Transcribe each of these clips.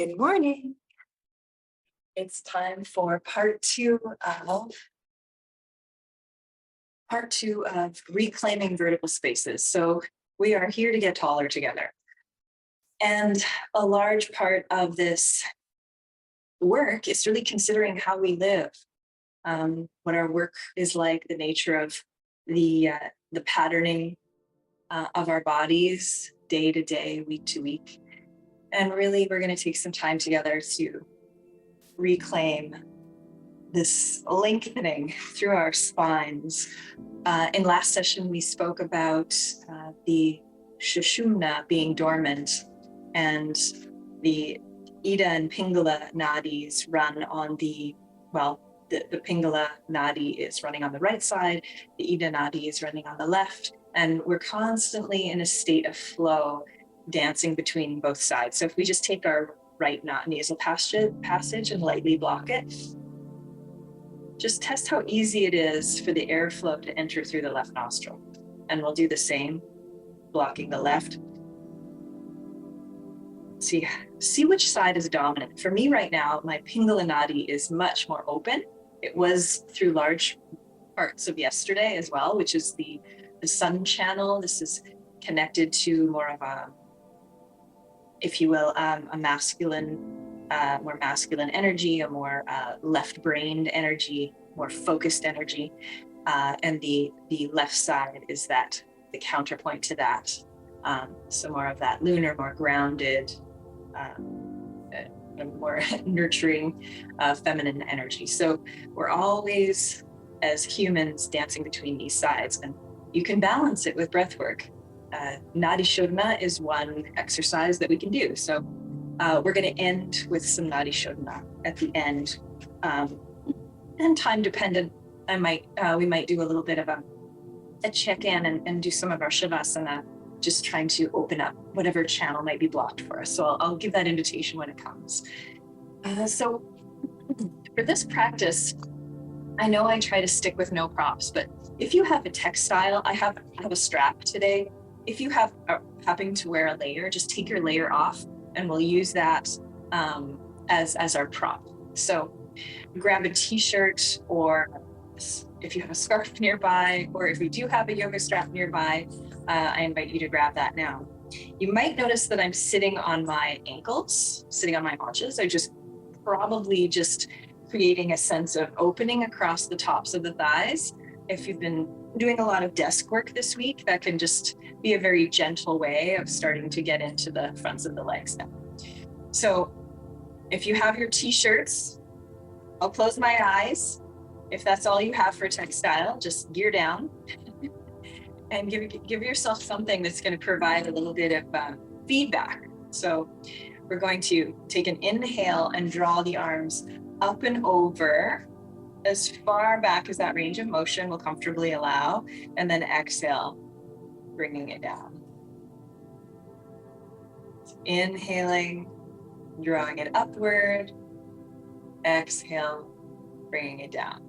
Good morning. It's time for part two of reclaiming vertical spaces. So we are here to get taller together. And a large part of this work is really considering how we live, what our work is like, the nature of the patterning of our bodies day to day, week to week. And really, we're going to take some time together to reclaim this lengthening through our spines. In last session, we spoke about the Sushumna being dormant, and the Ida and Pingala nadis run on the Pingala nadi is running on the right side, the Ida nadi is running on the left, and we're constantly in a state of flow, dancing between both sides. So if we just take our right nasal passage and lightly block it, just test how easy it is for the airflow to enter through the left nostril. And we'll do the same, blocking the left. See which side is dominant. For me right now, my Pingala nadi is much more open. It was through large parts of yesterday as well, which is the sun channel. This is connected to more of a, if you will, a masculine, more masculine energy, a more left-brained energy, more focused energy, and the left side is the counterpoint to that. So more of that lunar, more grounded, more nurturing, feminine energy. So we're always, as humans, dancing between these sides, and you can balance it with breath work. Nadi Shodhana is one exercise that we can do. So we're going to end with some Nadi Shodhana at the end. And time dependent, we might do a little bit of a check-in and do some of our Shavasana, just trying to open up whatever channel might be blocked for us. So I'll give that invitation when it comes. So for this practice, I know I try to stick with no props, but if you have a textile, I have a strap today. If you happen to wear a layer, just take your layer off and we'll use that as our prop. So grab a t-shirt, or if you have a scarf nearby, or if you do have a yoga strap nearby, I invite you to grab that now. You might notice that I'm sitting on my ankles, sitting on my haunches. I probably just creating a sense of opening across the tops of the thighs. If you've been doing a lot of desk work this week, that can just be a very gentle way of starting to get into the fronts of the legs now. So if you have your t-shirts, I'll close my eyes. If that's all you have for textile, just gear down and give yourself something that's going to provide a little bit of feedback. So we're going to take an inhale and draw the arms up and over as far back as that range of motion will comfortably allow, and then exhale, bringing it down. Inhaling, drawing it upward, exhale, bringing it down.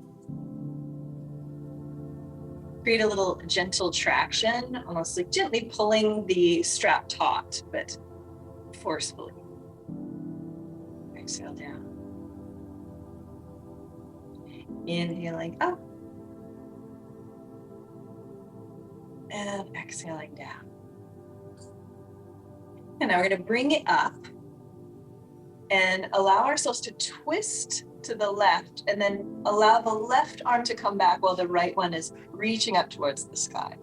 Create a little gentle traction, almost like gently pulling the strap taut, but forcefully. Exhale down. Inhaling up and exhaling down. And now we're going to bring it up and allow ourselves to twist to the left, and then allow the left arm to come back while the right one is reaching up towards the sky.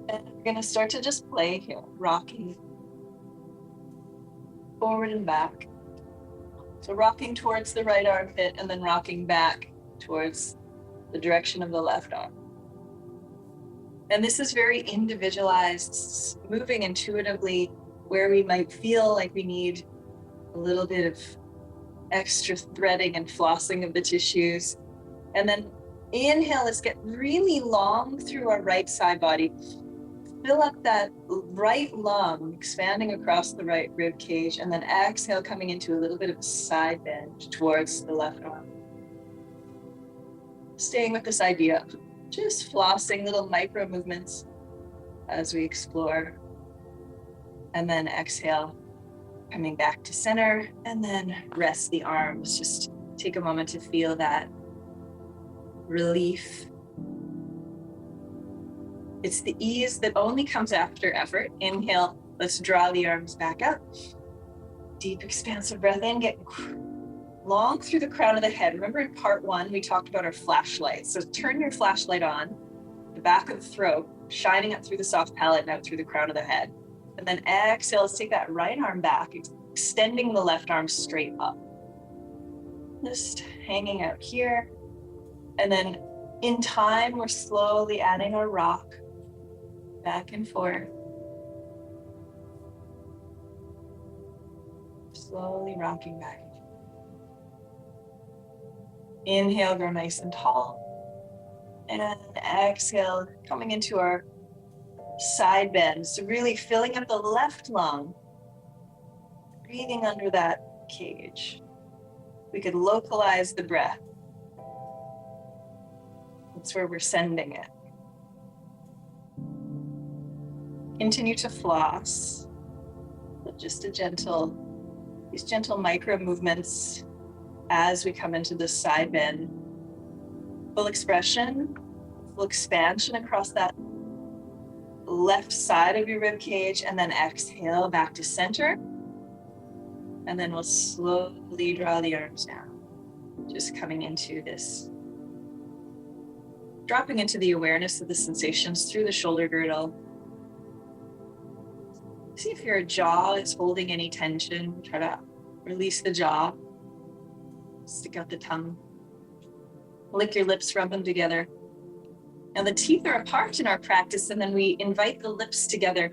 And we're going to start to just play here, rocking forward and back. So rocking towards the right armpit and then rocking back towards the direction of the left arm. And this is very individualized, moving intuitively where we might feel like we need a little bit of extra threading and flossing of the tissues. And then inhale, let's get really long through our right side body. Fill up that right lung, expanding across the right rib cage, and then exhale, coming into a little bit of a side bend towards the left arm. Staying with this idea of just flossing, little micro movements as we explore. And then exhale, Coming back to center, and then rest the arms. Just take a moment to feel that relief. It's the ease that only comes after effort. Inhale, let's draw the arms back up. Deep expansive breath in, get long through the crown of the head. Remember in part 1, we talked about our flashlight. So turn your flashlight on, the back of the throat, shining up through the soft palate and out through the crown of the head. And then exhale, let's take that right arm back, extending the left arm straight up. Just hanging out here. And then in time, we're slowly adding our rock back and forth. Slowly rocking back. Inhale, grow nice and tall. And exhale, coming into our side bend. So really filling up the left lung. Breathing under that cage. We could localize the breath. That's where we're sending it. Continue to floss. But just these gentle micro movements as we come into this side bend. Full expression, full expansion across that left side of your rib cage, and then exhale back to center. And then we'll slowly draw the arms down. Just coming into this, dropping into the awareness of the sensations through the shoulder girdle. See if your jaw is holding any tension. Try to release the jaw. Stick out the tongue. Lick your lips, rub them together. Now the teeth are apart in our practice, and then we invite the lips together.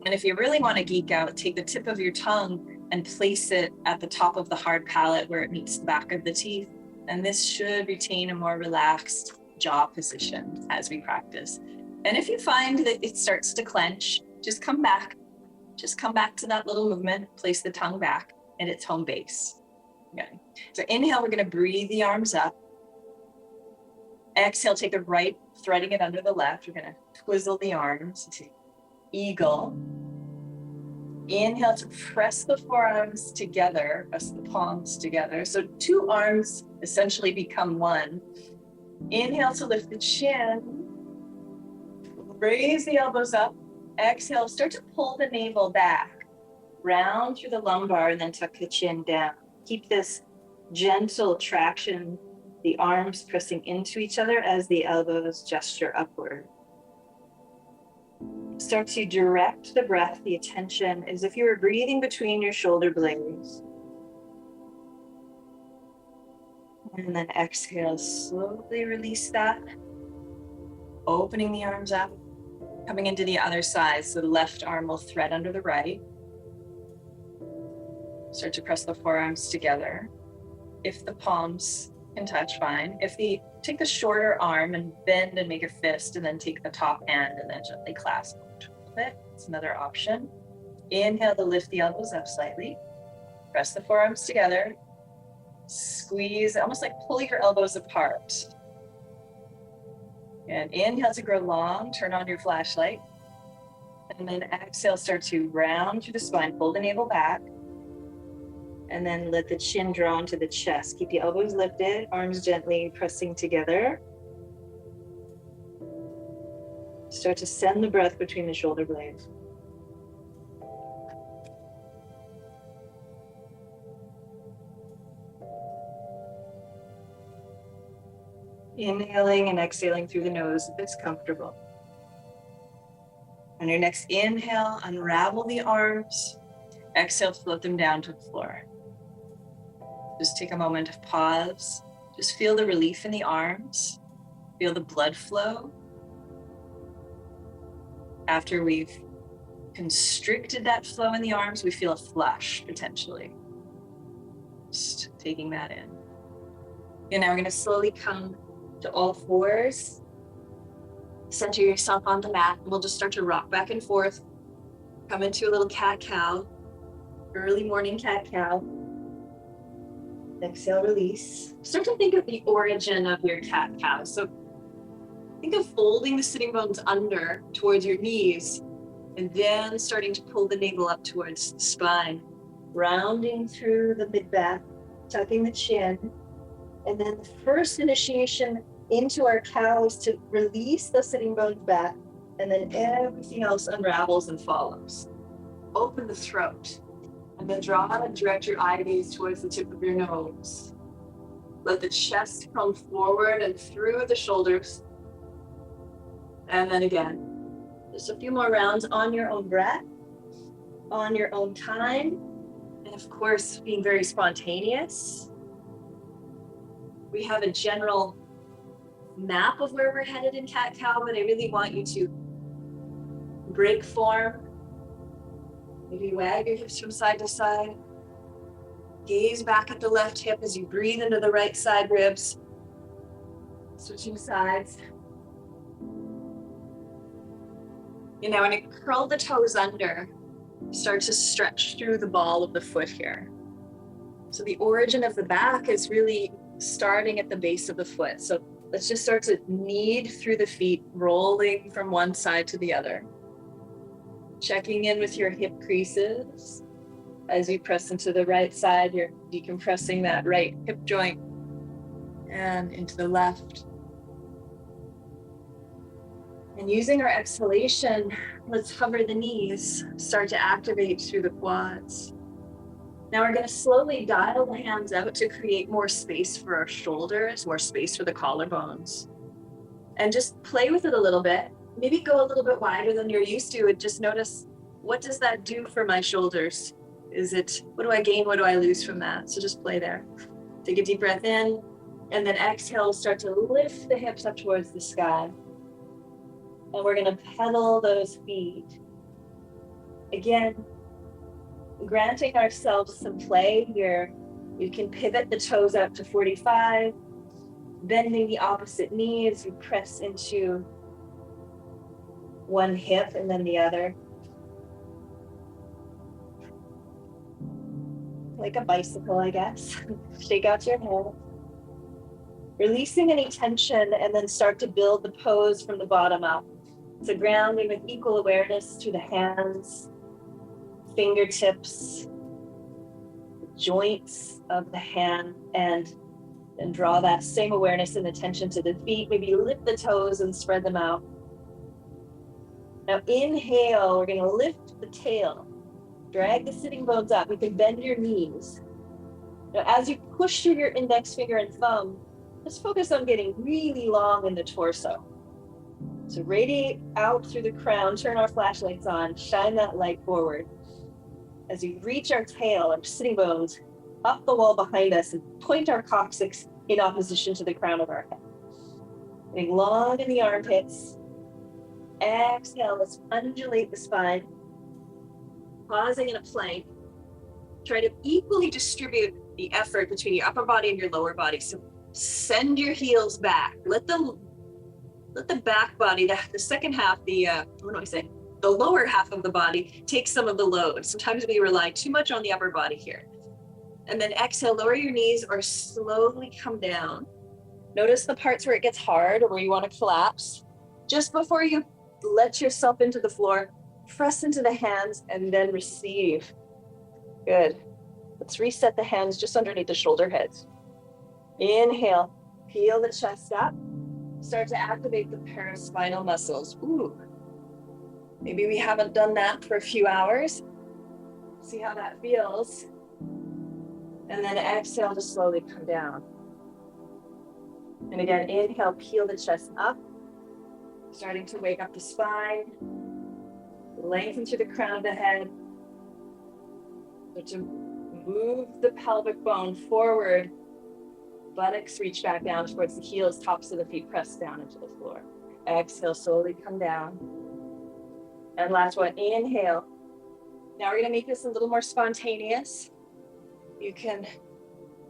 And if you really want to geek out, take the tip of your tongue and place it at the top of the hard palate where it meets the back of the teeth. And this should retain a more relaxed jaw position as we practice. And if you find that it starts to clench, just come back. Just come back to that little movement, place the tongue back at its home base. Okay. So inhale, we're going to breathe the arms up. Exhale, take the right, threading it under the left. We're going to twizzle the arms to eagle. Inhale to press the forearms together, press the palms together. So two arms essentially become one. Inhale to lift the chin. Raise the elbows up. Exhale, start to pull the navel back, round through the lumbar, and then tuck the chin down. Keep this gentle traction, the arms pressing into each other as the elbows gesture upward. Start to direct the breath, the attention, as if you were breathing between your shoulder blades. And then exhale, slowly release that, opening the arms up. Coming into the other side, so the left arm will thread under the right. Start to press the forearms together. If the palms can touch, fine. Take the shorter arm and bend and make a fist, and then take the top hand and then gently clasp it. It's another option. Inhale to lift the elbows up slightly. Press the forearms together. Squeeze, almost like pull your elbows apart. And inhale to grow long, turn on your flashlight. And then exhale, start to round through the spine, pull the navel back. And then let the chin draw into the chest. Keep the elbows lifted, arms gently pressing together. Start to send the breath between the shoulder blades. Inhaling and exhaling through the nose if it's comfortable. On your next inhale, unravel the arms. Exhale, float them down to the floor. Just take a moment of pause. Just feel the relief in the arms. Feel the blood flow. After we've constricted that flow in the arms, we feel a flush potentially. Just taking that in. And now we're going to slowly come to all fours. Center yourself on the mat. We'll just start to rock back and forth. Come into a little cat-cow. Early morning cat-cow. Exhale, release. Start to think of the origin of your cat-cow. So think of folding the sitting bones under towards your knees, and then starting to pull the navel up towards the spine. rounding through the mid-back, tucking the chin. And then the first initiation into our cow is to release the sitting bones back, and then everything else unravels and follows. Open the throat, and then draw and direct your eye gaze towards the tip of your nose. Let the chest come forward and through the shoulders. And then again, just a few more rounds on your own breath, on your own time, and of course, being very spontaneous. We have a general map of where we're headed in cat-cow, but I really want you to break form. Maybe wag your hips from side to side. Gaze back at the left hip as you breathe into the right side ribs. Switching sides. And now when you curl the toes under, start to stretch through the ball of the foot here. So the origin of the back is really starting at the base of the foot. So let's just start to knead through the feet, rolling from one side to the other. Checking in with your hip creases. As you press into the right side, you're decompressing that right hip joint and into the left. And using our exhalation, let's hover the knees, start to activate through the quads. Now we're going to slowly dial the hands out to create more space for our shoulders, more space for the collarbones. And just play with it a little bit. Maybe go a little bit wider than you're used to and just notice, what does that do for my shoulders? Is it, what do I gain? What do I lose from that? So just play there. Take a deep breath in, and then exhale, start to lift the hips up towards the sky. And we're going to pedal those feet. Again, granting ourselves some play here. You can pivot the toes out to 45, bending the opposite knee as you press into one hip and then the other. Like a bicycle, I guess. Shake out your head. Releasing any tension and then start to build the pose from the bottom up. So grounding with equal awareness to the hands, fingertips, joints of the hand, and then draw that same awareness and attention to the feet. Maybe lift the toes and spread them out. Now inhale, we're going to lift the tail. Drag the sitting bones up. You can bend your knees. Now as you push through your index finger and thumb, just focus on getting really long in the torso. So radiate out through the crown, turn our flashlights on, shine that light forward. As we reach our tail, our sitting bones, up the wall behind us and point our coccyx in opposition to the crown of our head. Getting long in the armpits. Exhale, let's undulate the spine. Pausing in a plank. Try to equally distribute the effort between your upper body and your lower body. So send your heels back. Let the back body, the second half, the lower half of the body take some of the load. Sometimes we rely too much on the upper body here. And then exhale, lower your knees or slowly come down. Notice the parts where it gets hard or where you want to collapse. Just before you let yourself into the floor, press into the hands and then receive. Good. Let's reset the hands just underneath the shoulder heads. Inhale, peel the chest up. Start to activate the paraspinal muscles. Ooh. Maybe we haven't done that for a few hours. See how that feels. And then exhale to slowly come down. And again, inhale, peel the chest up. Starting to wake up the spine. Lengthen through the crown of the head. Start to move the pelvic bone forward. Buttocks reach back down towards the heels, tops of the feet press down into the floor. Exhale, slowly come down. And last one, inhale. Now we're going to make this a little more spontaneous. You can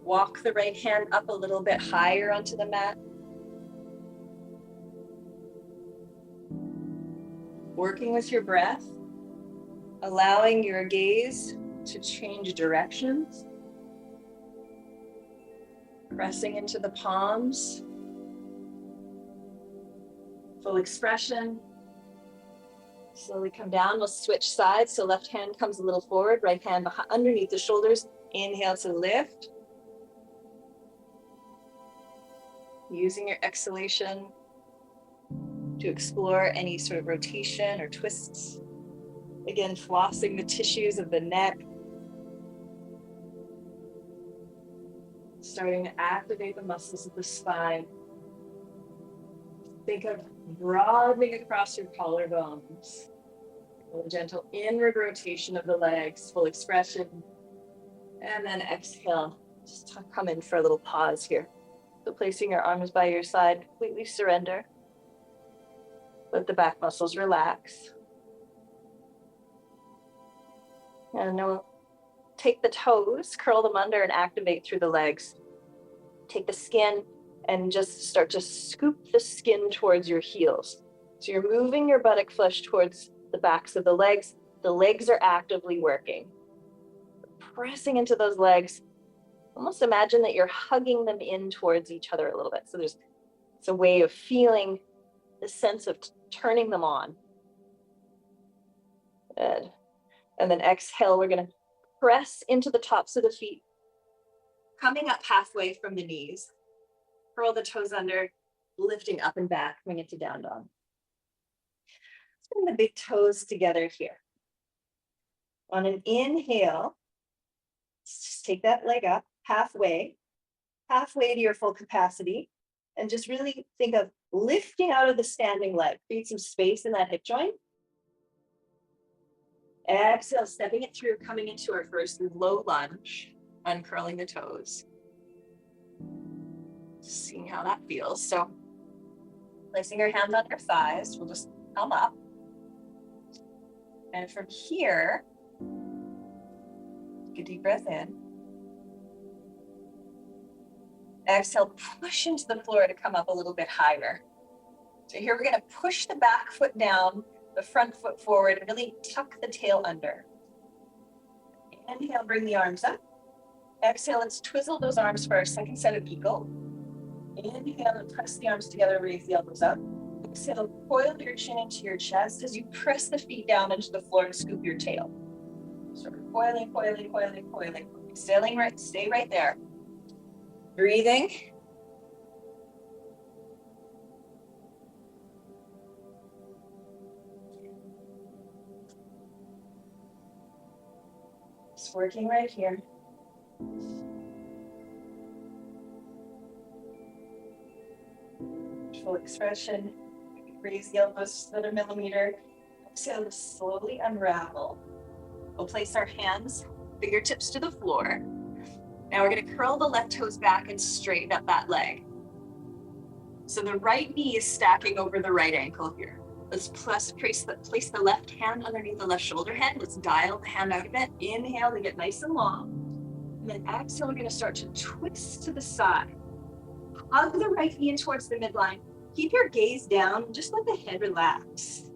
walk the right hand up a little bit higher onto the mat. Working with your breath, allowing your gaze to change directions. Pressing into the palms, full expression. Slowly come down. We'll switch sides. So left hand comes a little forward, right hand behind, underneath the shoulders. Inhale to lift. Using your exhalation to explore any sort of rotation or twists. Again, flossing the tissues of the neck. Starting to activate the muscles of the spine. Think of broadening across your collarbones. A gentle inward rotation of the legs, full expression. And then exhale. Just come in for a little pause here. So placing your arms by your side, completely surrender. Let the back muscles relax. And now we'll take the toes, curl them under and activate through the legs. Take the skin and just start to scoop the skin towards your heels. So you're moving your buttock flesh towards the backs of the legs. The legs are actively working. Pressing into those legs. Almost imagine that you're hugging them in towards each other a little bit. So it's a way of feeling the sense of turning them on. Good. And then exhale, we're going to press into the tops of the feet, coming up halfway from the knees. Curl the toes under, lifting up and back, bring it to down dog. Bring the big toes together here. On an inhale, just take that leg up halfway to your full capacity, and just really think of lifting out of the standing leg. Create some space in that hip joint. Exhale, stepping it through, coming into our first low lunge, uncurling the toes. Seeing how that feels. So placing our hands on our thighs, we'll just come up. And from here, take a deep breath in. Exhale, push into the floor to come up a little bit higher. So here we're going to push the back foot down, the front foot forward, and really tuck the tail under. Inhale, bring the arms up. Exhale, let's twizzle those arms for our second set of eagle. Inhale and press the arms together, raise the elbows up. Exhale, coil your chin into your chest as you press the feet down into the floor and scoop your tail. Sort of coiling. Stay right there. Breathing. Just working right here. Full expression. Raise the elbows another millimeter. Exhale to slowly unravel. We'll place our hands, fingertips to the floor. Now we're going to curl the left toes back and straighten up that leg. So the right knee is stacking over the right ankle here. Let's place the left hand underneath the left shoulder head. Let's dial the hand out of it. Inhale to get nice and long. And then exhale, we're going to start to twist to the side. Hug the right knee in towards the midline. Keep your gaze down. Just let the head relax.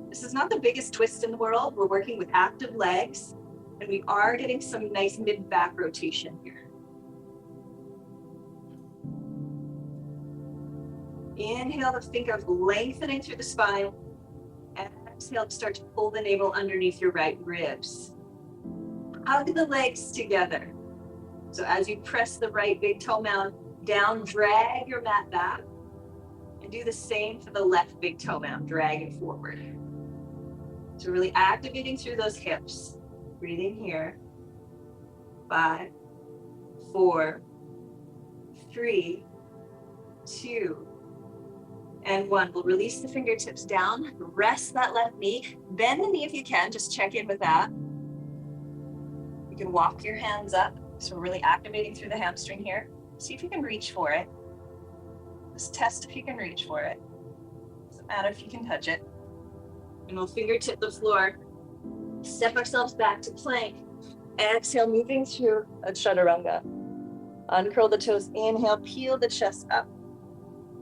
This is not the biggest twist in the world. We're working with active legs, and we are getting some nice mid-back rotation here. Inhale to think of lengthening through the spine. Exhale to start to pull the navel underneath your right ribs. Hug the legs together. So as you press the right big toe mound down, drag your mat back. And do the same for the left big toe mound, drag it forward. So really activating through those hips. Breathing here. 5, 4, 3, 2, and 1. We'll release the fingertips down, rest that left knee, bend the knee if you can, just check in with that. You can walk your hands up, so we're really activating through the hamstring here. See if you can reach for it. Just test if you can reach for it. Doesn't matter if you can touch it. And we'll fingertip the floor, step ourselves back to plank. Exhale, moving through a chaturanga. Uncurl the toes, inhale, peel the chest up.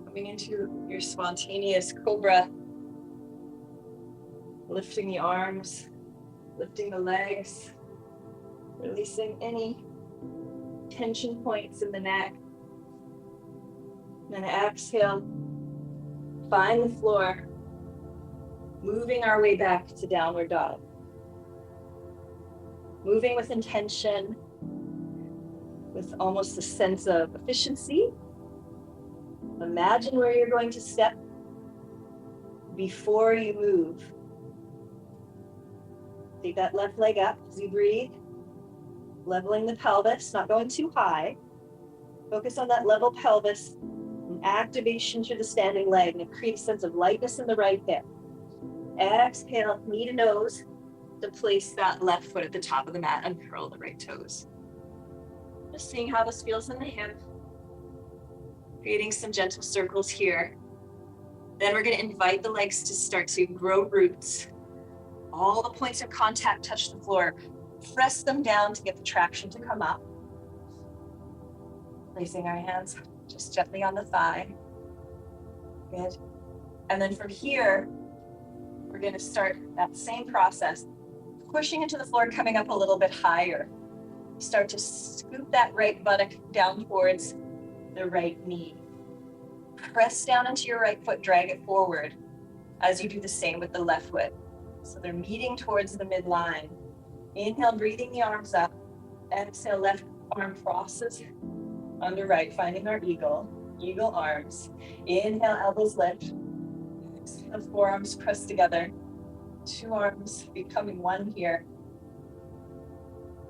Coming into your spontaneous cobra. Lifting the arms, lifting the legs, releasing any tension points in the neck. And then exhale, find the floor. moving our way back to downward dog. Moving with intention, with almost a sense of efficiency. Imagine where you're going to step before you move. Take that left leg up as you breathe, leveling the pelvis, not going too high. Focus on that level pelvis and activation through the standing leg, and create a sense of lightness in the right hip. Exhale, knee to nose, to place that left foot at the top of the mat and curl the right toes. Just seeing how this feels in the hip. Creating some gentle circles here. Then we're going to invite the legs to start to grow roots. All the points of contact touch the floor. Press them down to get the traction to come up. Placing our hands just gently on the thigh. Good. And then from here, we're going to start that same process, pushing into the floor, coming up a little bit higher. Start to scoop that right buttock down towards the right knee. Press down into your right foot, drag it forward as you do the same with the left foot. So they're meeting towards the midline. Inhale, breathing the arms up. Exhale, left arm crosses under right, finding our eagle. Eagle arms. Inhale, elbows lift. Exhale, forearms press together. Two arms becoming one here.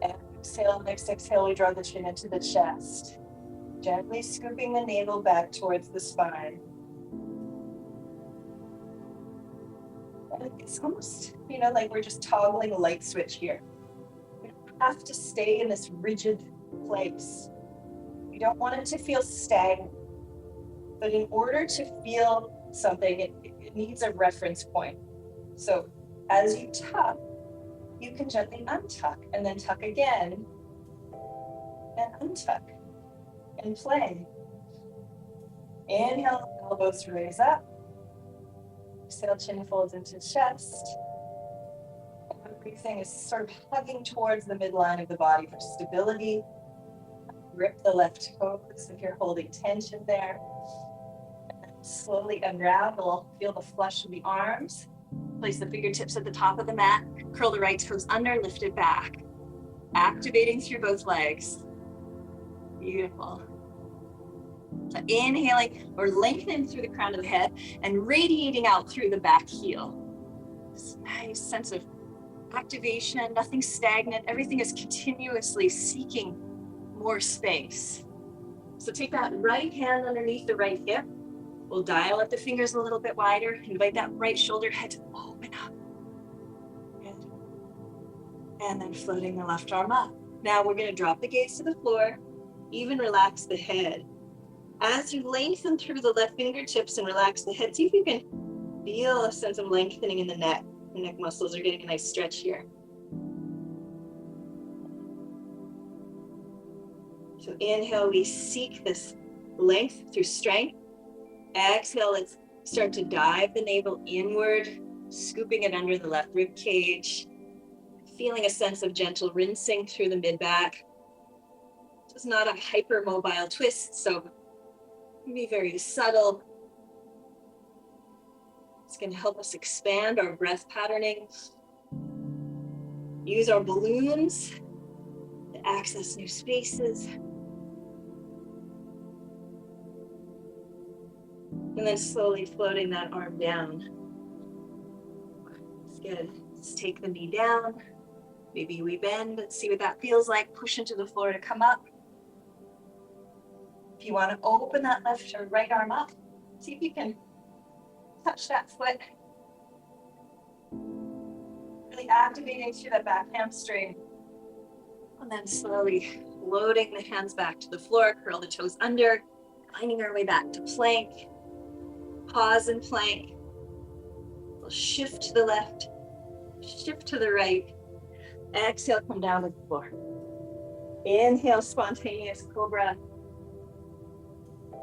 Exhale, next exhale, we draw the chin into the chest. Gently scooping the navel back towards the spine. And it's almost, like we're just toggling a light switch here. We don't have to stay in this rigid place. You don't want it to feel stagnant. But in order to feel something, it needs a reference point. So as you tuck, you can gently untuck and then tuck again and untuck and play. Inhale, elbows raise up. Exhale, chin folds into chest. Everything is sort of hugging towards the midline of the body for stability. Grip the left toes if you're holding tension there. Slowly unravel, feel the flush of the arms. Place the fingertips at the top of the mat. Curl the right toes under, lift it back. Activating through both legs. Beautiful. So inhaling or lengthening through the crown of the head and radiating out through the back heel. This nice sense of activation, nothing stagnant. Everything is continuously seeking more space. So take that right hand underneath the right hip. We'll dial up the fingers a little bit wider. Invite that right shoulder head to open up. Good. And then floating the left arm up. Now we're going to drop the gaze to the floor. Even relax the head. As you lengthen through the left fingertips and relax the head, see if you can feel a sense of lengthening in the neck. The neck muscles are getting a nice stretch here. So inhale, we seek this length through strength. Exhale, let's start to dive the navel inward, scooping it under the left rib cage. Feeling a sense of gentle rinsing through the mid-back. This is not a hypermobile twist, so be very subtle. It's going to help us expand our breath patterning. Use our balloons to access new spaces. And then slowly floating that arm down. That's good. Let's take the knee down. Maybe we bend. Let's see what that feels like. Push into the floor to come up. If you want to open that left or right arm up, see if you can touch that foot. Really activating through that back hamstring. And then slowly loading the hands back to the floor, curl the toes under, finding our way back to plank. Pause in plank. We'll shift to the left, shift to the right. Exhale, come down to the floor. Inhale, spontaneous cobra.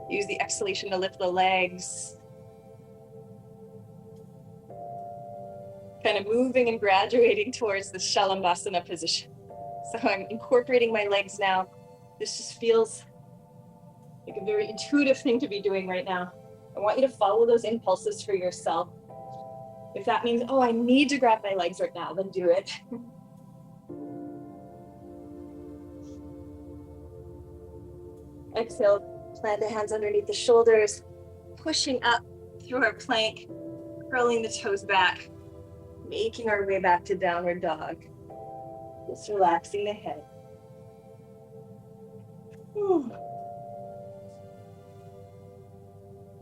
Use the exhalation to lift the legs. Kind of moving and graduating towards the Shalabhasana position. So I'm incorporating my legs now. This just feels like a very intuitive thing to be doing right now. I want you to follow those impulses for yourself. If that means, oh, I need to grab my legs right now, then do it. Exhale, plant the hands underneath the shoulders, pushing up through our plank, curling the toes back, making our way back to downward dog. Just relaxing the head.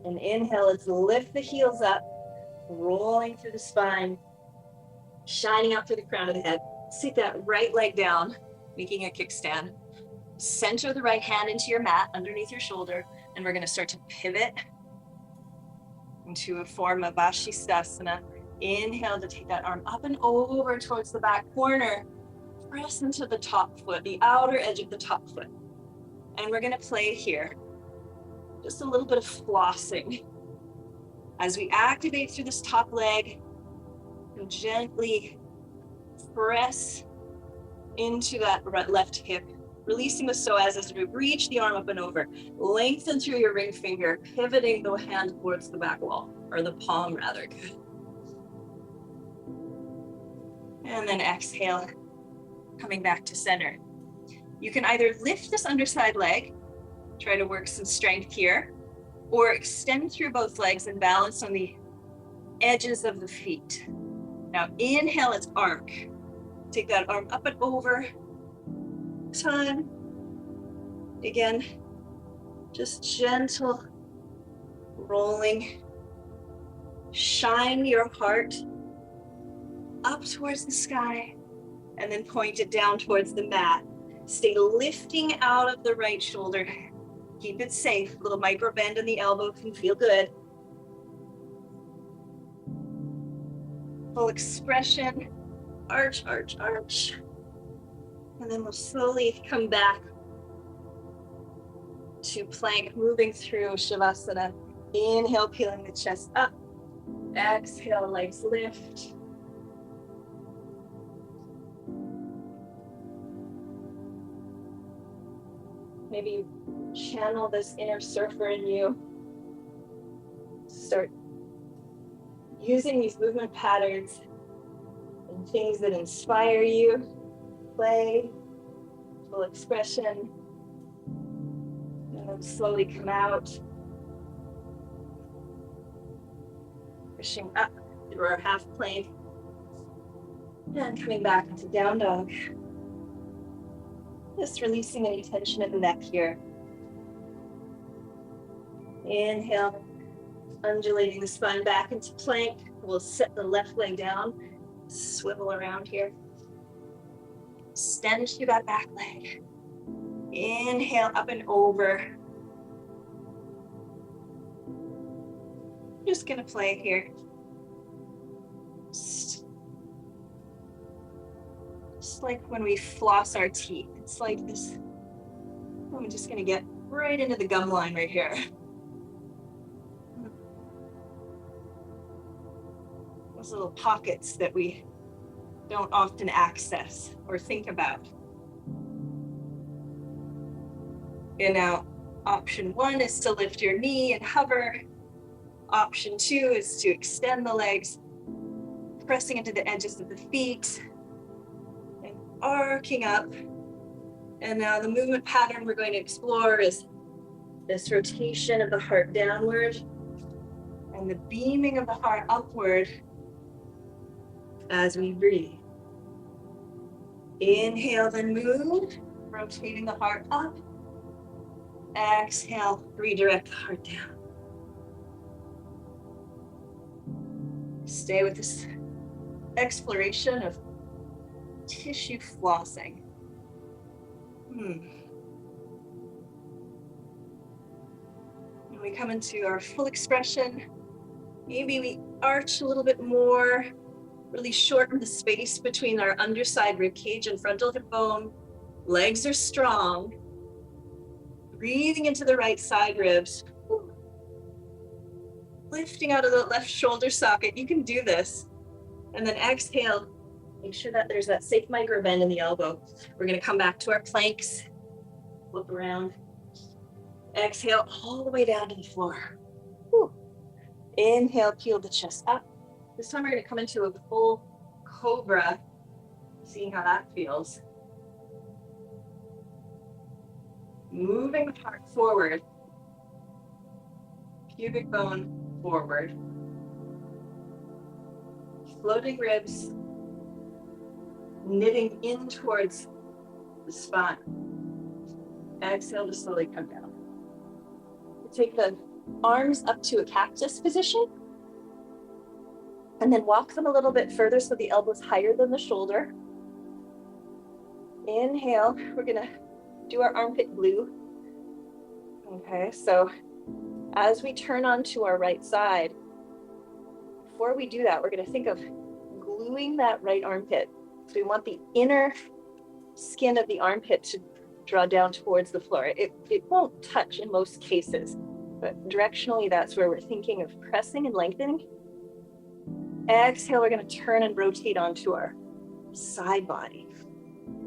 And inhale, let's lift the heels up, rolling through the spine, shining out through the crown of the head. Sit that right leg down, making a kickstand. Center the right hand into your mat underneath your shoulder, and we're going to start to pivot into a form of Vashisthasana. Inhale to take that arm up and over towards the back corner. Press into the top foot, the outer edge of the top foot. And we're going to play here. Just a little bit of flossing. As we activate through this top leg, and gently press into that left hip, releasing the psoas as we reach the arm up and over. Lengthen through your ring finger, pivoting the hand towards the back wall, or the palm rather. Good. And then exhale, coming back to center. You can either lift this underside leg, try to work some strength here, or extend through both legs and balance on the edges of the feet. Now inhale, it's arc. Take that arm up and over. Time. Again, just gentle rolling. Shine your heart up towards the sky and then point it down towards the mat. Stay lifting out of the right shoulder. Keep it safe. A little micro bend in the elbow can feel good. Full expression. Arch, arch, arch. And then we'll slowly come back to plank, moving through Shavasana. Inhale, peeling the chest up. Exhale, legs lift. Maybe channel this inner surfer in you. Start using these movement patterns and things that inspire you. Play, full expression, and then slowly come out. Pushing up through our half plank and coming back into down dog. Just releasing any tension in the neck here. Inhale, undulating the spine back into plank. We'll set the left leg down, swivel around here. Extend through that back leg. Inhale, up and over. Just gonna play here. Just like when we floss our teeth. It's like this. I'm just gonna get right into the gum line right here. Those little pockets that we don't often access or think about. And now option 1 is to lift your knee and hover. Option 2 is to extend the legs, pressing into the edges of the feet and arcing up. And now the movement pattern we're going to explore is this rotation of the heart downward and the beaming of the heart upward as we breathe. Inhale, then move, rotating the heart up. Exhale, redirect the heart down. Stay with this exploration of tissue flossing. When we come into our full expression, maybe we arch a little bit more, really shorten the space between our underside rib cage and frontal hip bone. Legs are strong. Breathing into the right side ribs. Lifting out of the left shoulder socket. You can do this. And then exhale. Make sure that there's that safe micro bend in the elbow. We're going to come back to our planks. Flip around. Exhale all the way down to the floor. Inhale, peel the chest up. This time we're going to come into a full cobra, seeing how that feels. Moving the heart forward, pubic bone forward, floating ribs, knitting in towards the spine. Exhale to slowly come down. Take the arms up to a cactus position, and then walk them a little bit further so the elbow's higher than the shoulder. Inhale, we're gonna do our armpit glue. Okay, so as we turn onto our right side, before we do that, we're gonna think of gluing that right armpit. So we want the inner skin of the armpit to draw down towards the floor. It won't touch in most cases, but directionally, that's where we're thinking of pressing and lengthening. Exhale, we're gonna turn and rotate onto our side body.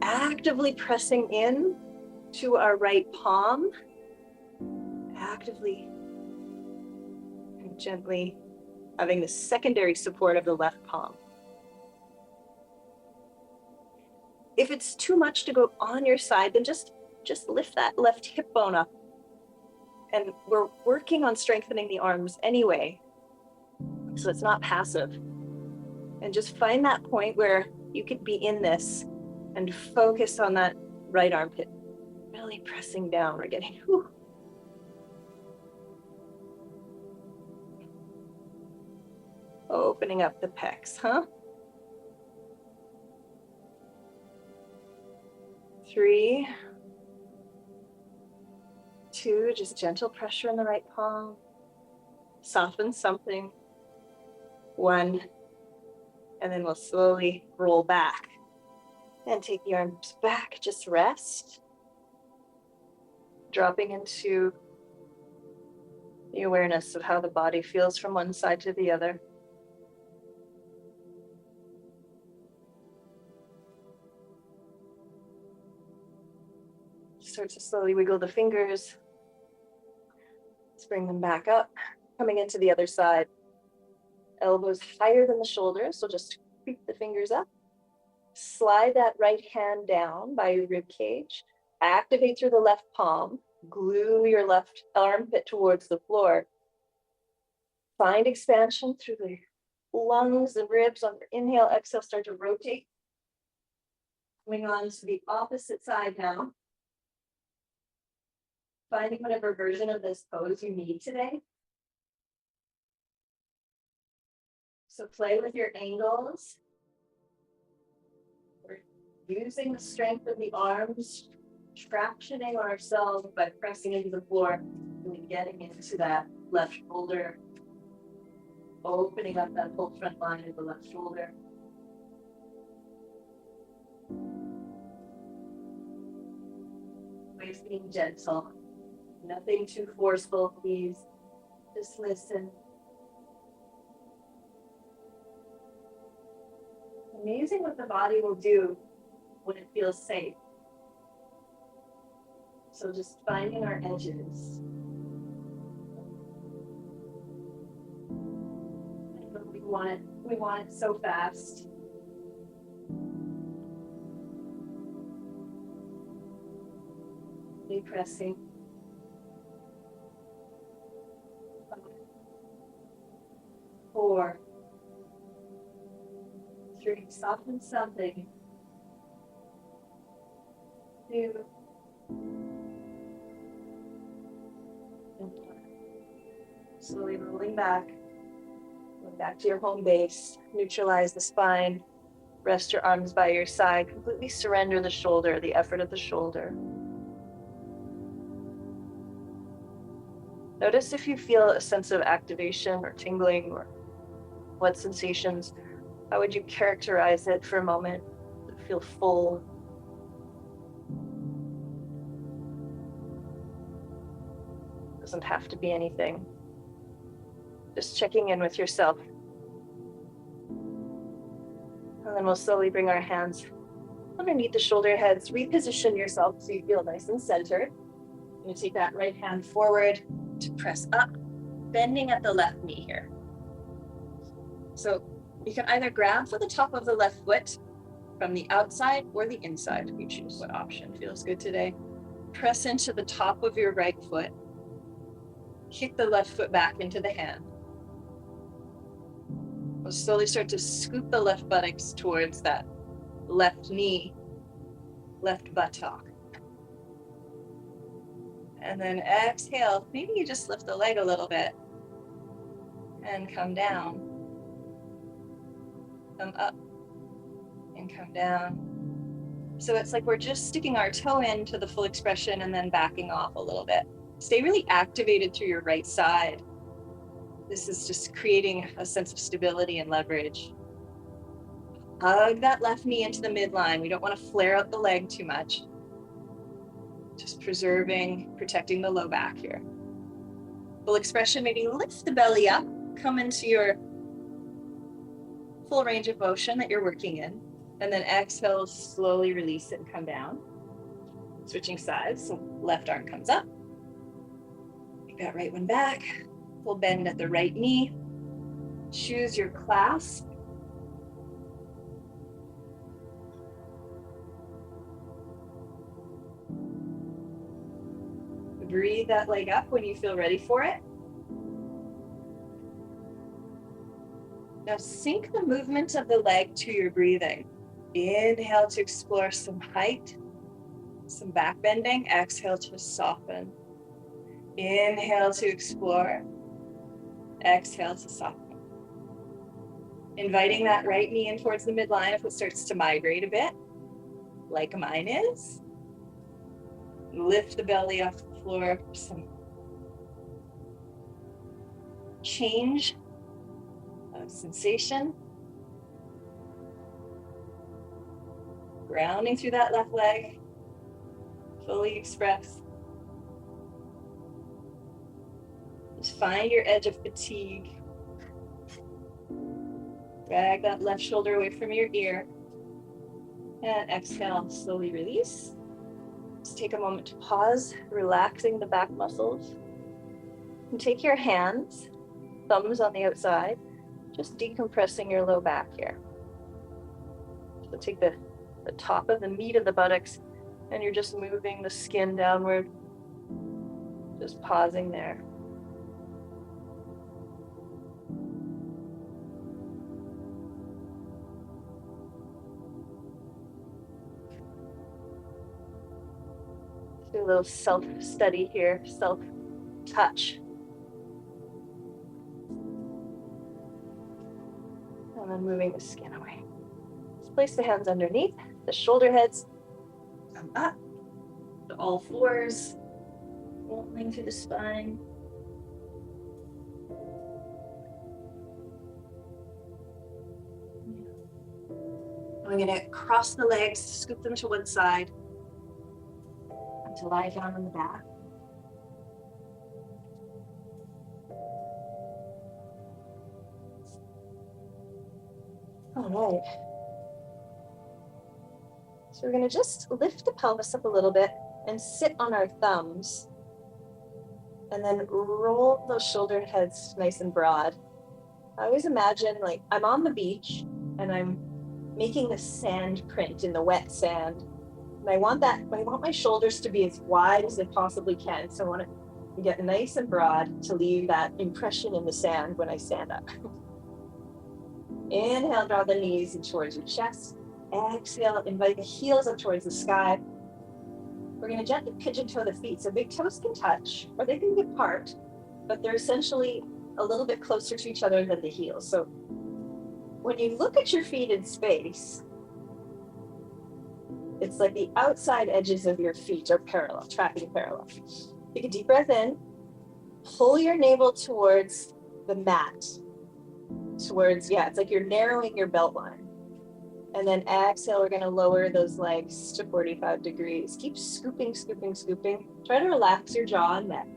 Actively pressing in to our right palm. Actively and gently having the secondary support of the left palm. If it's too much to go on your side, then just lift that left hip bone up. And we're working on strengthening the arms anyway, so it's not passive. And just find that point where you could be in this and focus on that right armpit. Really pressing down. We're getting, whew. Opening up the pecs, huh? 3, 2, just gentle pressure in the right palm. Soften something. 1, and then we'll slowly roll back and take the arms back. Just rest. Dropping into the awareness of how the body feels from one side to the other. Start to slowly wiggle the fingers. Let's bring them back up. Coming into the other side. Elbows higher than the shoulders, so just creep the fingers up. Slide that right hand down by your rib cage. Activate through the left palm. Glue your left armpit towards the floor. Find expansion through the lungs and ribs on your inhale. Exhale, start to rotate. Coming on to the opposite side now. Finding whatever version of this pose you need today. So play with your angles. We're using the strength of the arms, tractioning ourselves by pressing into the floor and getting into that left shoulder, opening up that full front line of the left shoulder. Always being gentle, nothing too forceful, please. Just listen. Amazing what the body will do when it feels safe. So just finding our edges. We want it so fast. Pressing. 5, 4, 3, soften something. 2, and 1. Slowly rolling back. Going back to your home base. Neutralize the spine. Rest your arms by your side. Completely surrender the shoulder, the effort of the shoulder. Notice if you feel a sense of activation or tingling, or what sensations, how would you characterize it for a moment? Does it feel full? Doesn't have to be anything. Just checking in with yourself. And then we'll slowly bring our hands underneath the shoulder heads. Reposition yourself so you feel nice and centered. You're going to take that right hand forward to press up, bending at the left knee here. So You can either grab for the top of the left foot from the outside or the inside. You choose what option feels good today. Press into the top of your right foot. Kick the left foot back into the hand. We'll slowly start to scoop the left buttocks towards that left knee, left buttock. And then exhale, maybe you just lift the leg a little bit and come down. Come up and come down. So it's like we're just sticking our toe into the full expression and then backing off a little bit. Stay really activated through your right side. This is just creating a sense of stability and leverage. Hug that left knee into the midline. We don't want to flare out the leg too much. Just protecting the low back here. Full expression, maybe lift the belly up, come into your full range of motion that you're working in, and then exhale, slowly release it and come down. Switching sides, so left arm comes up. Take that right one back. Full bend at the right knee. Choose your clasp. Breathe that leg up when you feel ready for it. Now sync the movement of the leg to your breathing. Inhale to explore some height, some back bending. Exhale to soften. Inhale to explore. Exhale to soften. Inviting that right knee in towards the midline if it starts to migrate a bit, like mine is. Lift the belly off the floor for some change of sensation. Grounding through that left leg, fully express. Just find your edge of fatigue. Drag that left shoulder away from your ear. And exhale, slowly release. Just take a moment to pause, relaxing the back muscles. And take your hands, thumbs on the outside, just decompressing your low back here. So take the top of the meat of the buttocks, and you're just moving the skin downward, just pausing there. Do a little self-study here, self-touch. And then moving the skin away. Just place the hands underneath, the shoulder heads come up to all fours, rolling through the spine. I'm going to cross the legs, scoop them to one side, and to lie down on the back. All right. So we're going to just lift the pelvis up a little bit and sit on our thumbs, and then roll those shoulder heads nice and broad. I always imagine like I'm on the beach and I'm making a sand print in the wet sand. And I want my shoulders to be as wide as they possibly can. So I want to get nice and broad to leave that impression in the sand when I stand up. Inhale, draw the knees in towards your chest. Exhale, invite the heels up towards the sky. We're going to gently pigeon toe the feet. So big toes can touch, or they can be apart, but they're essentially a little bit closer to each other than the heels. So when you look at your feet in space, it's like the outside edges of your feet are parallel, tracking parallel. Take a deep breath in, pull your navel towards the mat, it's like you're narrowing your belt line. And then exhale, we're going to lower those legs to 45 degrees. Keep scooping, scooping, scooping. Try to relax your jaw and neck.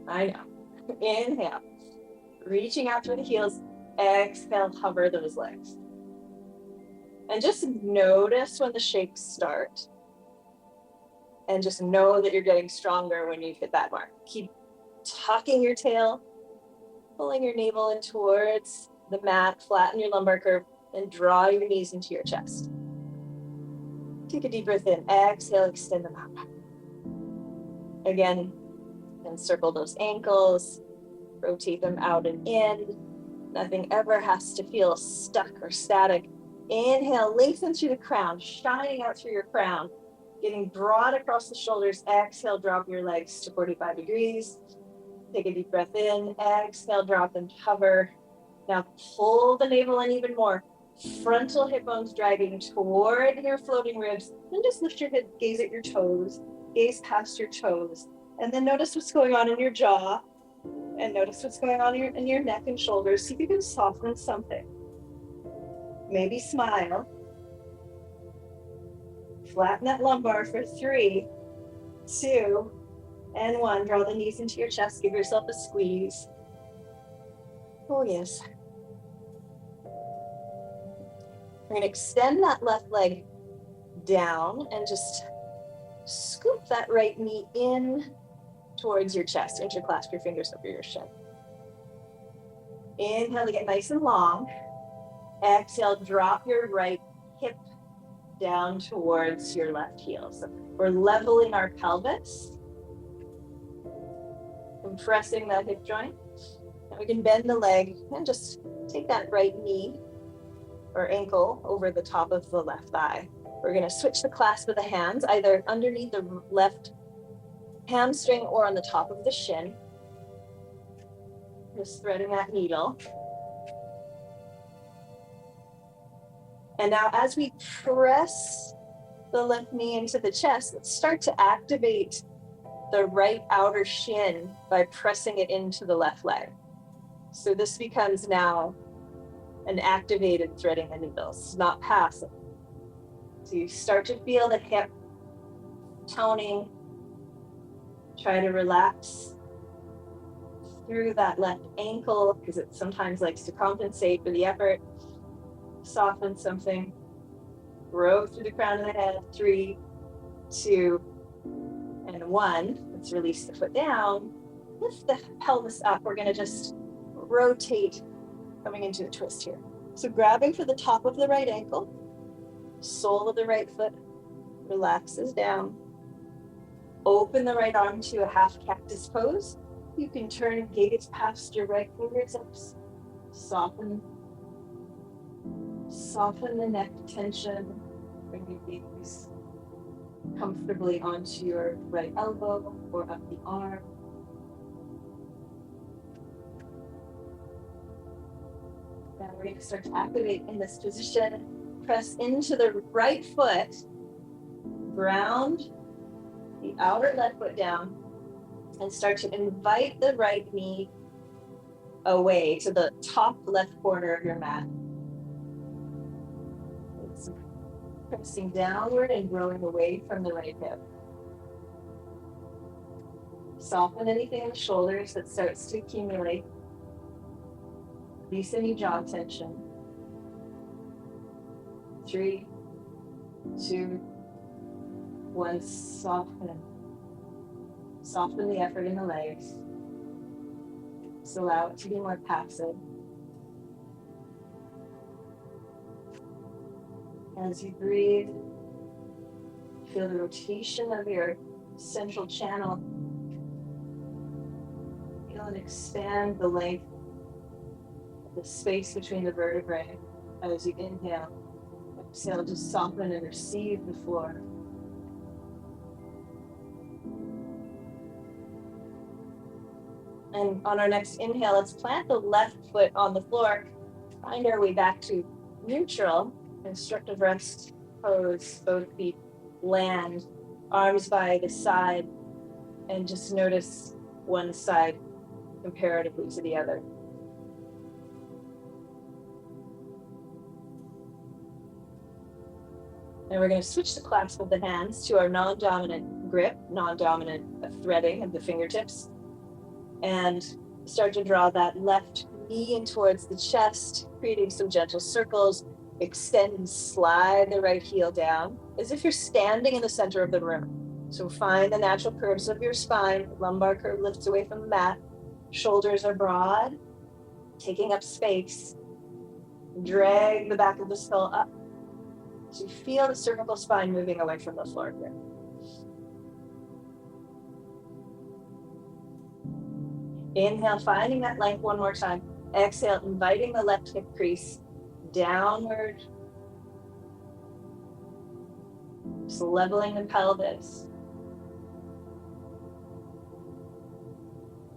I know. Inhale, reaching out through the heels. Exhale, hover those legs. And just notice when the shakes start. And just know that you're getting stronger when you hit that mark. Keep tucking your tail, pulling your navel in towards the mat, flatten your lumbar curve, and draw your knees into your chest. Take a deep breath in, exhale, extend them out. Again, encircle those ankles, rotate them out and in. Nothing ever has to feel stuck or static. Inhale, lengthen through the crown, shining out through your crown, getting broad across the shoulders. Exhale, drop your legs to 45 degrees. Take a deep breath in, exhale, drop and hover. Now pull the navel in even more. Frontal hip bones dragging toward your floating ribs. Then just lift your head, gaze at your toes, gaze past your toes. And then notice what's going on in your jaw. And notice what's going on in your neck and shoulders. See if you can soften something. Maybe smile. Flatten that lumbar for 3, 2, and 1. Draw the knees into your chest. Give yourself a squeeze. Oh, yes. We're going to extend that left leg down and just scoop that right knee in towards your chest. Interclasp your fingers over your shin. Inhale to get nice and long. Exhale, drop your right hip down towards your left heel. So we're leveling our pelvis, compressing that hip joint. And we can bend the leg and just take that right knee or ankle over the top of the left thigh. We're going to switch the clasp of the hands, either underneath the left hamstring or on the top of the shin. Just threading that needle. And now as we press the left knee into the chest, let's start to activate the right outer shin by pressing it into the left leg. So this becomes now an activated threading the needles, not passive. So you start to feel the hip toning. Try to relax through that left ankle because it sometimes likes to compensate for the effort. Soften something. Grow through the crown of the head. 3, 2, and 1. Let's release the foot down. Lift the pelvis up. We're going to just rotate, coming into a twist here. So grabbing for the top of the right ankle, sole of the right foot relaxes down. Open the right arm to a half cactus pose. You can turn and gaze past your right fingertips. Soften the neck tension. Bring your gaze comfortably onto your right elbow or up the arm. Now we're going to start to activate in this position. Press into the right foot. Ground the outer left foot down and start to invite the right knee away to the top left corner of your mat. It's pressing downward and growing away from the right hip. Soften anything in the shoulders that starts to accumulate. Release any jaw tension. 3, 2, 1, soften. Soften the effort in the legs. Just allow it to be more passive. As you breathe, feel the rotation of your central channel. Feel and expand the length of the space between the vertebrae as you inhale. Exhale, just soften and receive the floor. And on our next inhale, let's plant the left foot on the floor. Find our way back to neutral, constructive rest pose. Both feet land, arms by the side, and just notice one side comparatively to the other. And we're going to switch the clasp of the hands to our non-dominant grip, non-dominant threading of the fingertips. And start to draw that left knee in towards the chest, creating some gentle circles. Extend and slide the right heel down as if you're standing in the center of the room. So find the natural curves of your spine. Lumbar curve lifts away from the mat. Shoulders are broad, taking up space. Drag the back of the skull up. So you feel the cervical spine moving away from the floor here. Inhale, finding that length one more time. Exhale, inviting the left hip crease downward. Just leveling the pelvis.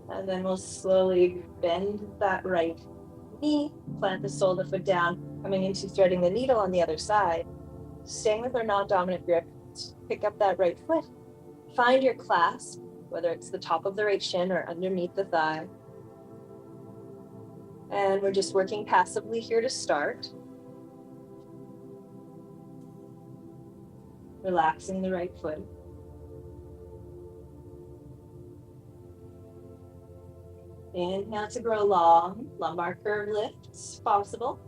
And then we'll slowly bend that right knee, plant the sole of the foot down, coming into threading the needle on the other side. Staying with our non-dominant grip, pick up that right foot. Find your clasp, whether it's the top of the right shin or underneath the thigh. And we're just working passively here to start. Relaxing the right foot. Inhale to grow long, lumbar curve lifts possible.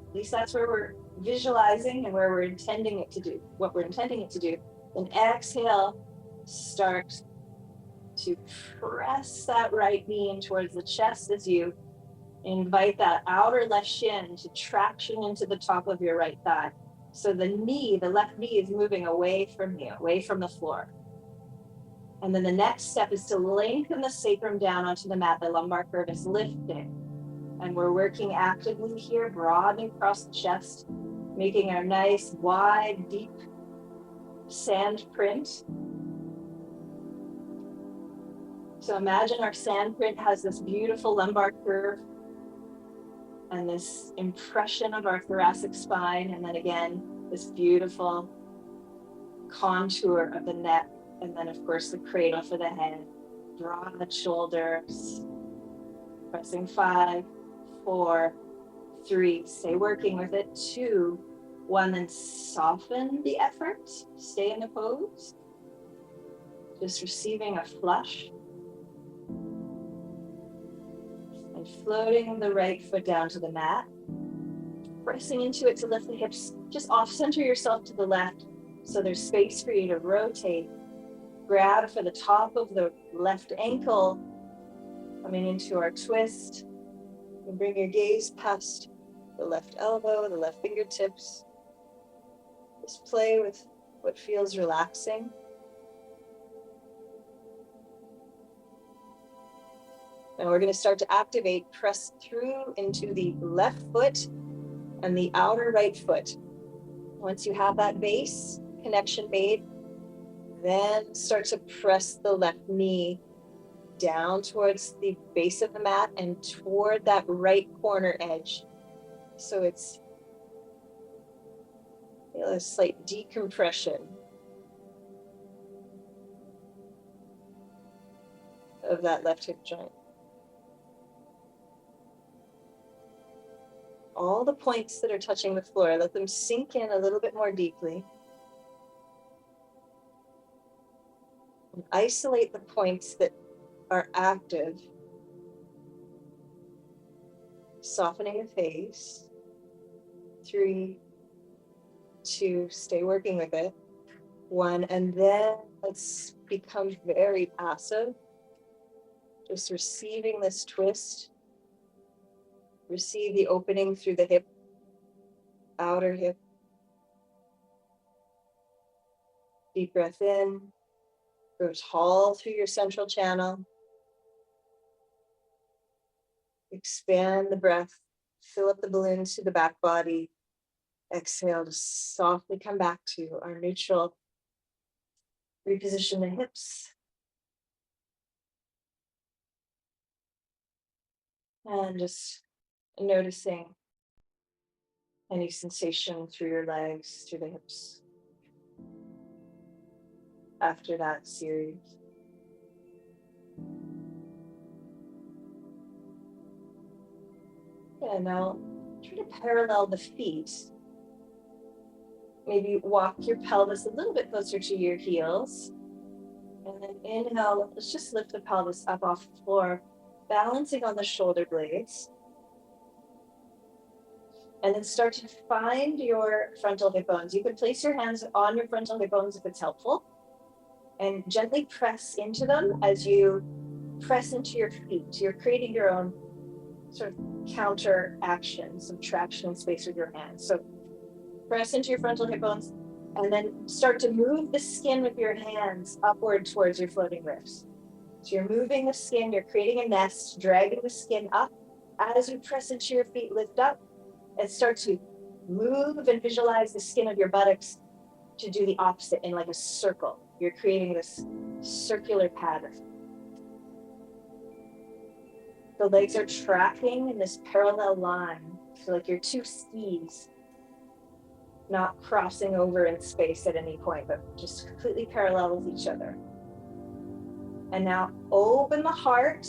At least that's where we're visualizing and where we're intending it to do, what we're intending it to do. Then exhale, start to press that right knee in towards the chest as you invite that outer left shin to traction into the top of your right thigh. So the knee, the left knee is moving away from you, away from the floor. And then the next step is to lengthen the sacrum down onto the mat. The lumbar curve is lifting. And we're working actively here, broadening across the chest, making our nice, wide, deep sand print. So imagine our sand print has this beautiful lumbar curve and this impression of our thoracic spine. And then again, this beautiful contour of the neck. And then of course the cradle for the head. Broad shoulders. Pressing 5, 4, 3. Stay working with it. 2, 1. Then soften the effort. Stay in the pose. Just receiving a flush. And floating the right foot down to the mat. Pressing into it to lift the hips. Just off-center yourself to the left so there's space for you to rotate. Grab for the top of the left ankle, coming into our twist. And bring your gaze past the left elbow, the left fingertips. Just play with what feels relaxing. And we're going to start to activate, press through into the left foot and the outer right foot. Once you have that base connection made, then start to press the left knee down towards the base of the mat and toward that right corner edge. So it's a slight decompression of that left hip joint. All the points that are touching the floor, let them sink in a little bit more deeply. And isolate the points that are active. Softening the face. 3, 2, stay working with it. 1, and then let's become very passive. Just receiving this twist. Receive the opening through the hip, outer hip. Deep breath in. Go tall through your central channel. Expand the breath. Fill up the balloons to the back body. Exhale to softly come back to our neutral. Reposition the hips. And just noticing any sensation through your legs, through the hips. After that series. Yeah, now try to parallel the feet. Maybe walk your pelvis a little bit closer to your heels. And then inhale, let's just lift the pelvis up off the floor, balancing on the shoulder blades. And then start to find your frontal hip bones. You can place your hands on your frontal hip bones if it's helpful. And gently press into them as you press into your feet. You're creating your own sort of counter action, some traction in space with your hands. So press into your frontal hip bones and then start to move the skin with your hands upward towards your floating ribs. So you're moving the skin, you're creating a nest, dragging the skin up. As you press into your feet, lift up and start to move and visualize the skin of your buttocks to do the opposite in like a circle. You're creating this circular pattern. The legs are tracking in this parallel line. So like your two skis, not crossing over in space at any point, but just completely parallel with each other. And now open the heart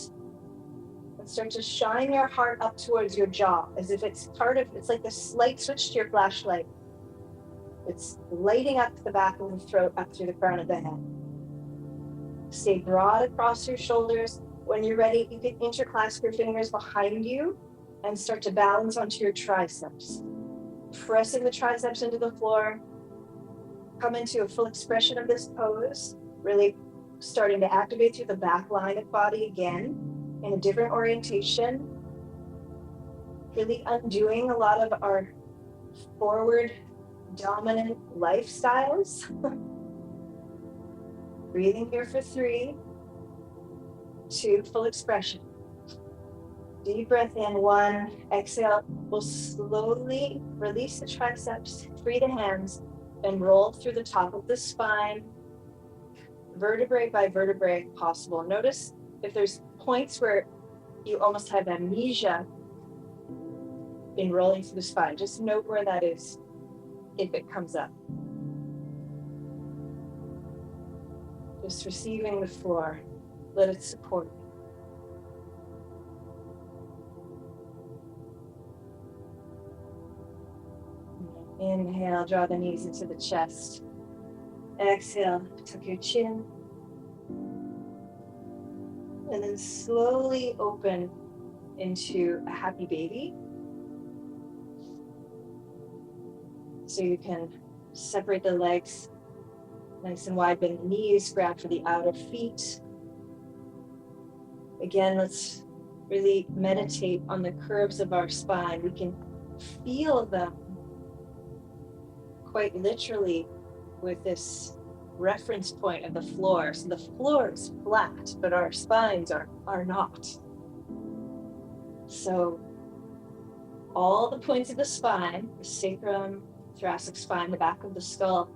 and start to shine your heart up towards your jaw as if it's like this light switch to your flashlight. It's lighting up the back of the throat, up through the crown of the head. Stay broad across your shoulders. When you're ready, you can interclasp your fingers behind you and start to balance onto your triceps. Pressing the triceps into the floor. Come into a full expression of this pose, really starting to activate through the back line of body again in a different orientation. Really undoing a lot of our forward dominant lifestyles. Breathing here for 3, 2, full expression. Deep breath in, 1, exhale. We'll slowly release the triceps, free the hands, and roll through the top of the spine, vertebrae by vertebrae if possible. Notice if there's points where you almost have amnesia in rolling through the spine. Just note where that is if it comes up. Just receiving the floor. Let it support you. Inhale, draw the knees into the chest. Exhale, tuck your chin. And then slowly open into a happy baby. So you can separate the legs nice and wide, bend the knees, grab for the outer feet. Again, let's really meditate on the curves of our spine. We can feel them quite literally with this reference point of the floor. So the floor is flat, but our spines are not. So all the points of the spine, the sacrum, thoracic spine, the back of the skull,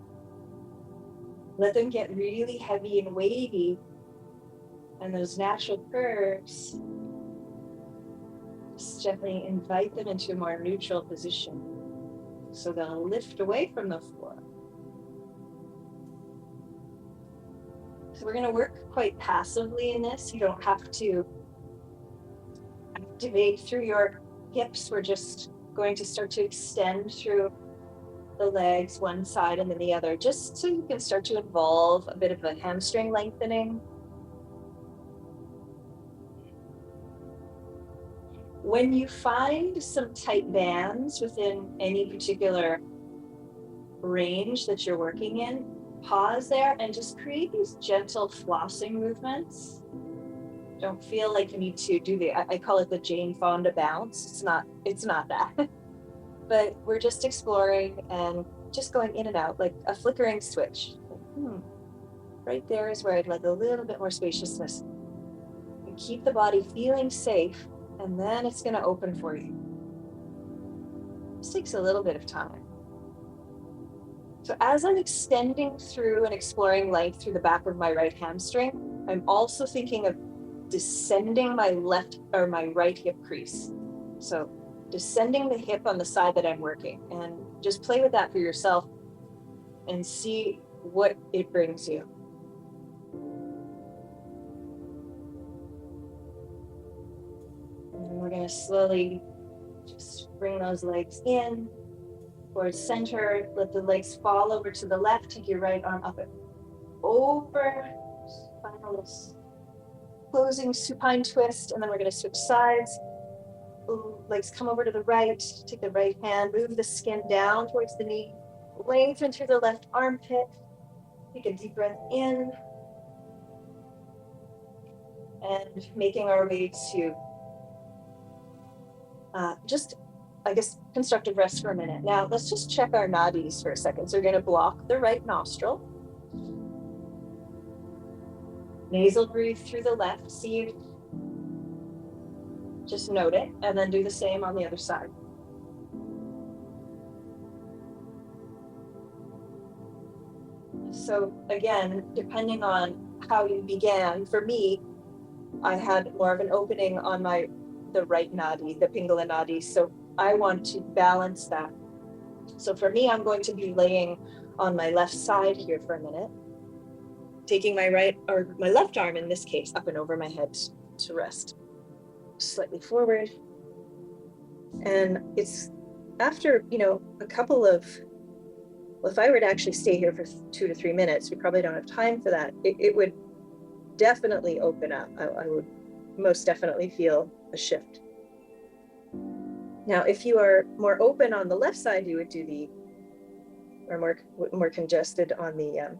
let them get really heavy and weighty. And those natural curves, just gently invite them into a more neutral position. So they'll lift away from the floor. So we're going to work quite passively in this. You don't have to activate through your hips. We're just going to start to extend through the legs, one side and then the other, just so you can start to involve a bit of a hamstring lengthening. When you find some tight bands within any particular range that you're working in, pause there and just create these gentle flossing movements. Don't feel like you need to do I call it the Jane Fonda bounce. It's not that. But we're just exploring and just going in and out like a flickering switch. Right there is where I'd like a little bit more spaciousness. And keep the body feeling safe, and then it's going to open for you. This takes a little bit of time. So as I'm extending through and exploring length through the back of my right hamstring, I'm also thinking of descending my left or my right hip crease. So descending the hip on the side that I'm working, and just play with that for yourself and see what it brings you. And we're going to slowly just bring those legs in towards center. Let the legs fall over to the left. Take your right arm up and over. Final closing supine twist, and then we're going to switch sides. Legs come over to the right. Take the right hand, move the skin down towards the knee, lengthen through the left armpit. Take a deep breath in, and making our way to just, I guess, constructive rest for a minute. Now, let's just check our nadis for a second. So we're going to block the right nostril. Nasal breathe through the left. See, just note it, and then do the same on the other side. So again, depending on how you began, for me, I had more of an opening on the right nadi, the Pingala nadi. So I want to balance that. So for me, I'm going to be laying on my left side here for a minute, taking my left arm in this case up and over my head to rest. Slightly forward. And it's after, a couple of, well, if I were to actually stay here for 2 to 3 minutes, we probably don't have time for that. It would definitely open up. I would most definitely feel a shift. Now, if you are more open on the left side, you would do or more congested on the,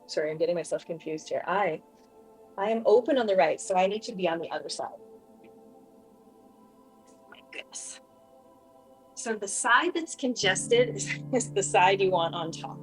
sorry, I'm getting myself confused here. I am open on the right, so I need to be on the other side. My goodness. So the side that's congested is the side you want on top.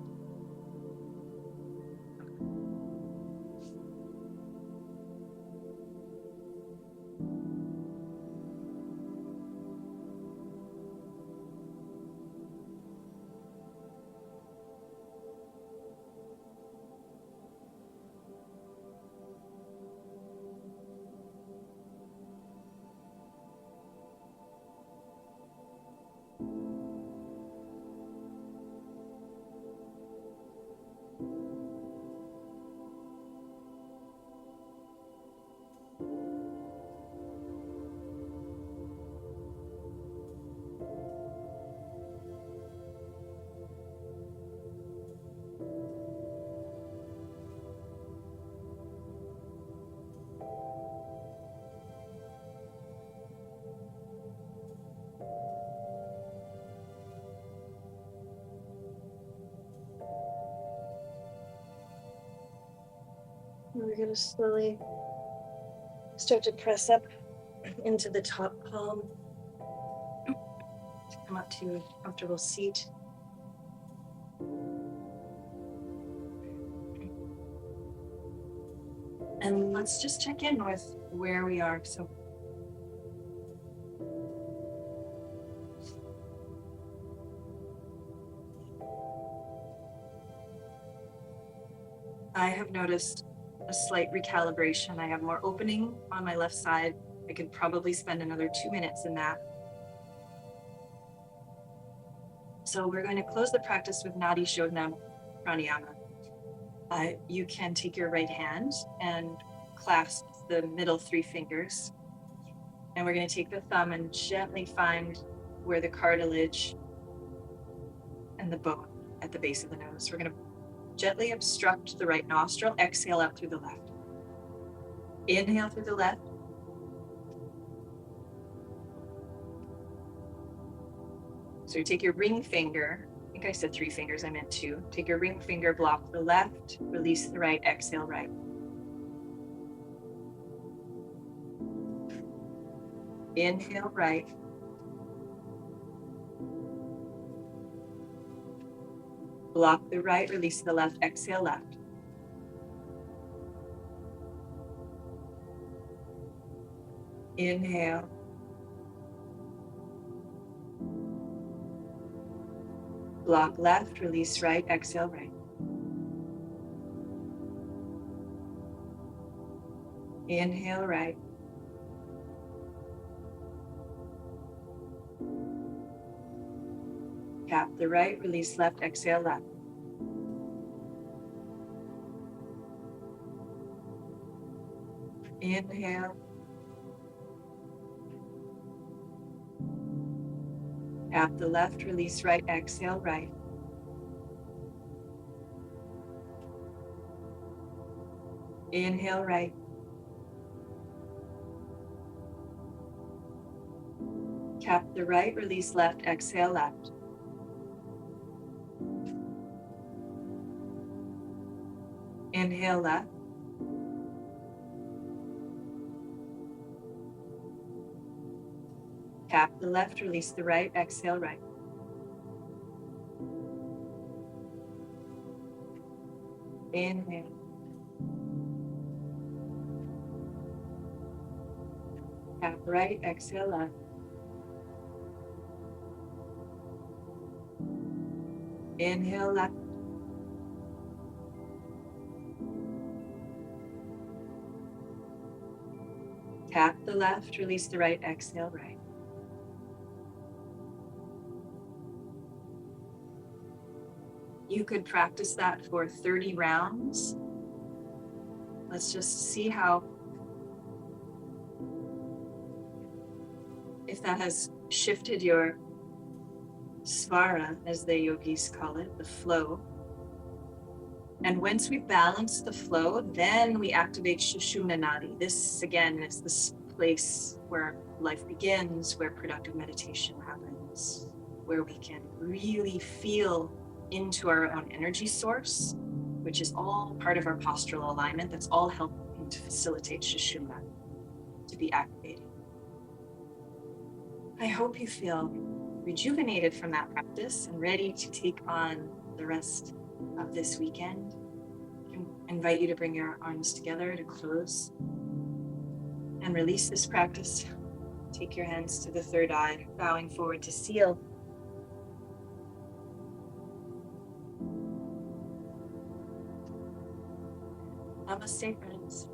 We're going to slowly start to press up into the top palm. Come up to a comfortable seat. And let's just check in with where we are. So I have noticed a slight recalibration. I have more opening on my left side. I could probably spend another 2 minutes in that. So we're going to close the practice with Nadi Shodhana Pranayama. You can take your right hand and clasp the middle 3 fingers. And we're going to take the thumb and gently find where the cartilage and the bone at the base of the nose. We're going to gently obstruct the right nostril, exhale out through the left. Inhale through the left. So you take your ring finger, I think I said 3 fingers, I meant 2. Take your ring finger, block the left, release the right, exhale right. Inhale right. Block the right, release the left, exhale left. Inhale. Block left, release right, exhale right. Inhale right. Tap the right, release left, exhale left. Inhale. Tap the left, release right, exhale right. Inhale right. Tap the right, release left, exhale left. Inhale left. Tap the left, release the right, exhale right. Inhale. Tap right, exhale left. Inhale left. Tap the left, release the right, exhale right. You could practice that for 30 rounds. Let's just see if that has shifted your svara, as the yogis call it, the flow. And once we balance the flow, then we activate Sushumna Nadi. This, again, is this place where life begins, where productive meditation happens, where we can really feel into our own energy source, which is all part of our postural alignment. That's all helping to facilitate Sushumna to be activated. I hope you feel rejuvenated from that practice and ready to take on the rest of this weekend. I invite you to bring your arms together to close and release this practice. Take your hands to the third eye, bowing forward to seal. Namaste, friends.